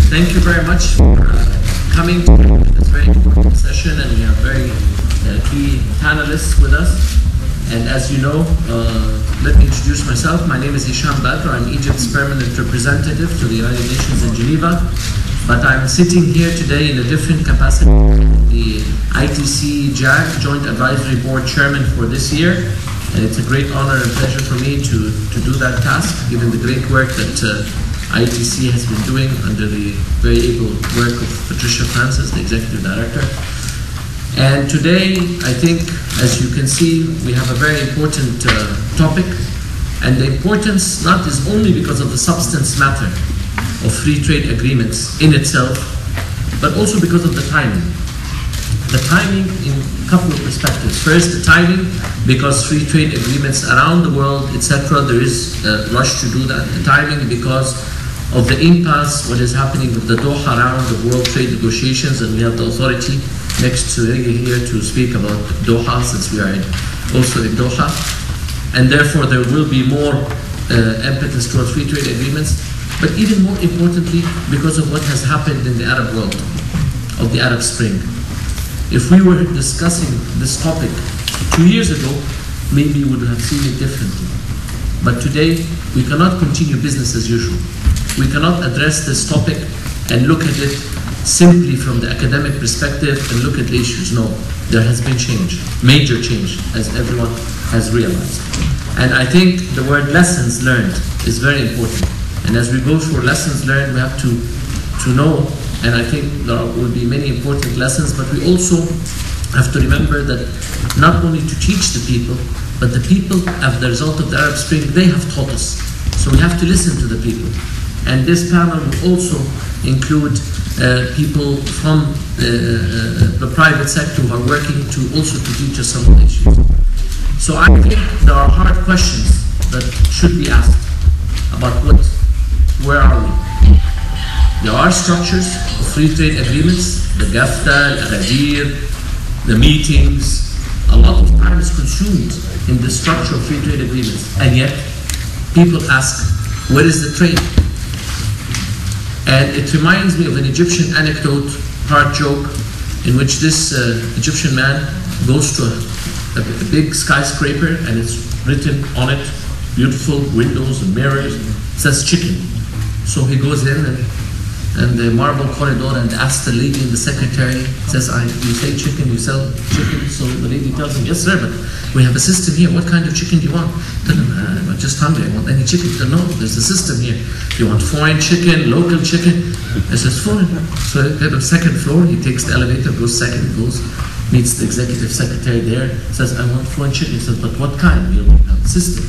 Thank you very much for coming to this very important session, and we have very key panelists with us. And as you know, let me introduce myself. My name is Hisham Badr. I'm Egypt's permanent representative to the United Nations in Geneva. But I'm sitting here today in a different capacity, the ITC JAG, Joint Advisory Board Chairman for this year. And it's a great honor and pleasure for me to do that task, given the great work that ITC has been doing under the very able work of Patricia Francis, the Executive Director. And today, I think, as you can see, we have a very important topic. And the importance not is only because of the substance matter of free trade agreements in itself, but also because of the timing. The timing in a couple of perspectives. First, the timing, because free trade agreements around the world, etc., there is a rush to do that. The timing because of the impasse, what is happening with the Doha round of world trade negotiations, and we have the authority next to here to speak about Doha, since we are also in Doha. And therefore, there will be more impetus towards free trade agreements. But even more importantly, because of what has happened in the Arab world, of the Arab Spring. If we were discussing this topic 2 years ago, maybe we would have seen it differently. But today, we cannot continue business as usual. We cannot address this topic and look at it simply from the academic perspective and look at the issues. No, there has been change, major change, as everyone has realized. And I think the word lessons learned is very important. And as we go for lessons learned, we have to know, and I think there will be many important lessons, but we also have to remember that not only to teach the people, but the people, as the result of the Arab Spring, they have taught us. So we have to listen to the people. And this panel will also include people from the private sector who are working to also to teach us some of the issues. So I think there are hard questions that should be asked about where are we? There are structures of free trade agreements, the GAFTA, Agadir, the meetings. A lot of time is consumed in the structure of free trade agreements. And yet, people ask, where is the trade? And it reminds me of an Egyptian anecdote, hard joke, in which this Egyptian man goes to a big skyscraper and it's written on it, beautiful windows and mirrors, it says chicken. So he goes in and the marble corridor and asks the lady and the secretary, says, you say chicken, you sell chicken? So the lady tells him, yes sir, but we have a system here. What kind of chicken do you want? Tell him, I'm just hungry, I want any chicken. Tell him, no, there's a system here. You want foreign chicken, local chicken? He says, foreign. So at the second floor, he takes the elevator, goes second, goes, meets the executive secretary there, says, I want foreign chicken. He says, but what kind? You have a system.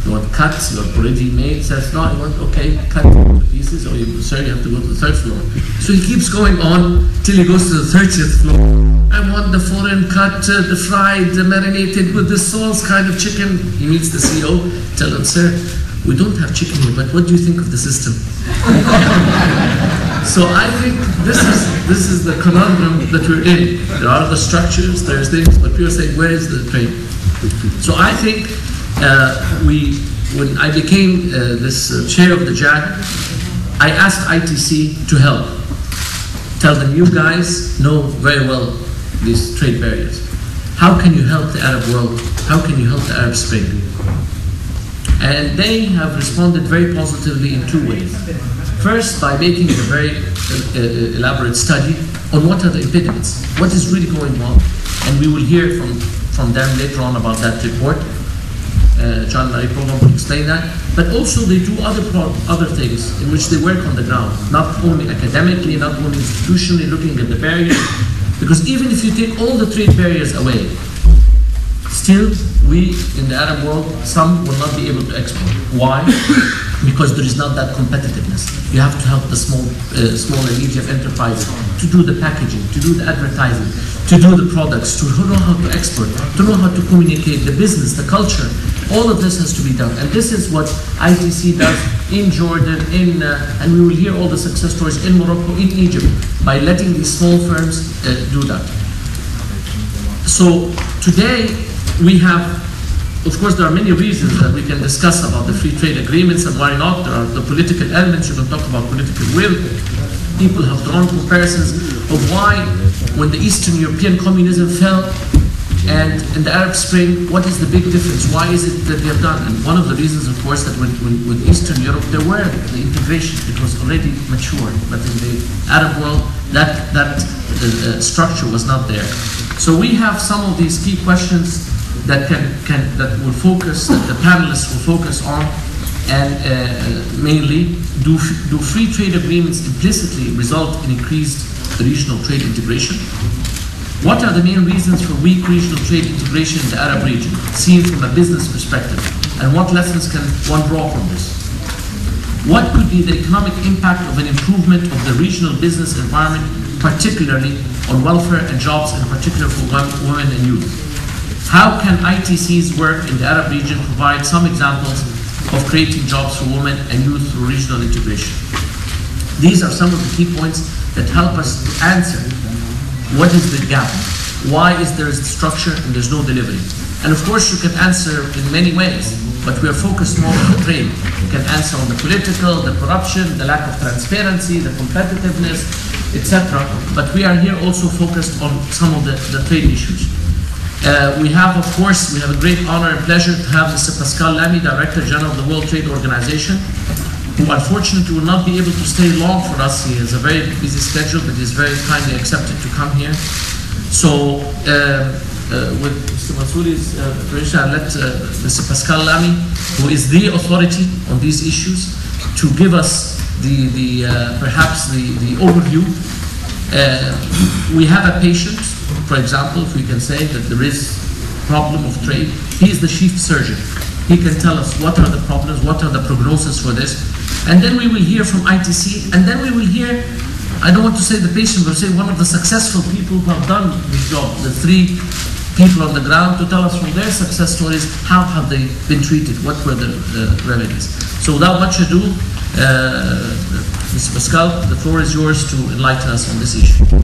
You want cuts, you're already made. Says, no, I want, okay, cut pieces, or sir, you have to go to the third floor. So he keeps going on till he goes to the 30th floor. I want the foreign cut, the fried, the marinated with the sauce kind of chicken. He meets the CEO, tell him, sir, we don't have chicken here, but what do you think of the system? So I think this is the conundrum that we're in. There are the structures, there's things, but people are saying, where is the trade? So I think when I became this chair of the JAG, I asked ITC to help. Tell them, you guys know very well these trade barriers. How can you help the Arab world? How can you help the Arab Spring? And they have responded very positively in two ways. First, by making a very elaborate study on what are the impediments, what is really going on. And we will hear from them later on about that report. John Marie Program will explain that. But also they do other things in which they work on the ground, not only academically, not only institutionally, looking at the barriers. Because even if you take all the trade barriers away, still we in the Arab world, some will not be able to export. Why? Because there is not that competitiveness. You have to help the small and medium enterprises to do the packaging, to do the advertising, to do the products, to know how to export, to know how to communicate the business, the culture. All of this has to be done. And this is what ITC does in Jordan, and we will hear all the success stories in Morocco, in Egypt, by letting these small firms do that. So today we have, of course, there are many reasons that we can discuss about the free trade agreements and why not. There are the political elements, you can talk about political will. People have drawn comparisons of why, when the Eastern European communism fell, and in the Arab Spring, what is the big difference? Why is it that they have done? And one of the reasons, of course, that with Eastern Europe, there were the integration. It was already mature. But in the Arab world, that structure was not there. So we have some of these key questions that that will focus, that the panelists will focus on, and mainly, do free trade agreements implicitly result in increased regional trade integration? What are the main reasons for weak regional trade integration in the Arab region, seen from a business perspective? And what lessons can one draw from this? What could be the economic impact of an improvement of the regional business environment, particularly on welfare and jobs, in particular for women and youth? How can ITC's work in the Arab region provide some examples of creating jobs for women and youth through regional integration? These are some of the key points that help us to answer what is the gap? Why is there a structure and there's no delivery? And of course you can answer in many ways, but we are focused more on the trade. You can answer on the political, the corruption, the lack of transparency, the competitiveness, etc. But we are here also focused on some of the trade issues. We have a great honor and pleasure to have Mr. Pascal Lamy, Director General of the World Trade Organization, who unfortunately will not be able to stay long for us. He has a very busy schedule, but he's very kindly accepted to come here. So with Mr. Mansouri's permission, I'll let Mr. Pascal Lamy, who is the authority on these issues, to give us perhaps the overview. We have a patient, for example, if we can say that there is problem of trade. He is the chief surgeon. He can tell us what are the problems, what are the prognosis for this. And then we will hear from ITC, and then we will hear, I don't want to say the patient, but say one of the successful people who have done this job, the 3 people on the ground, to tell us from their success stories, how have they been treated, what were the remedies. So without much ado, Mr. Pascal, the floor is yours to enlighten us on this issue.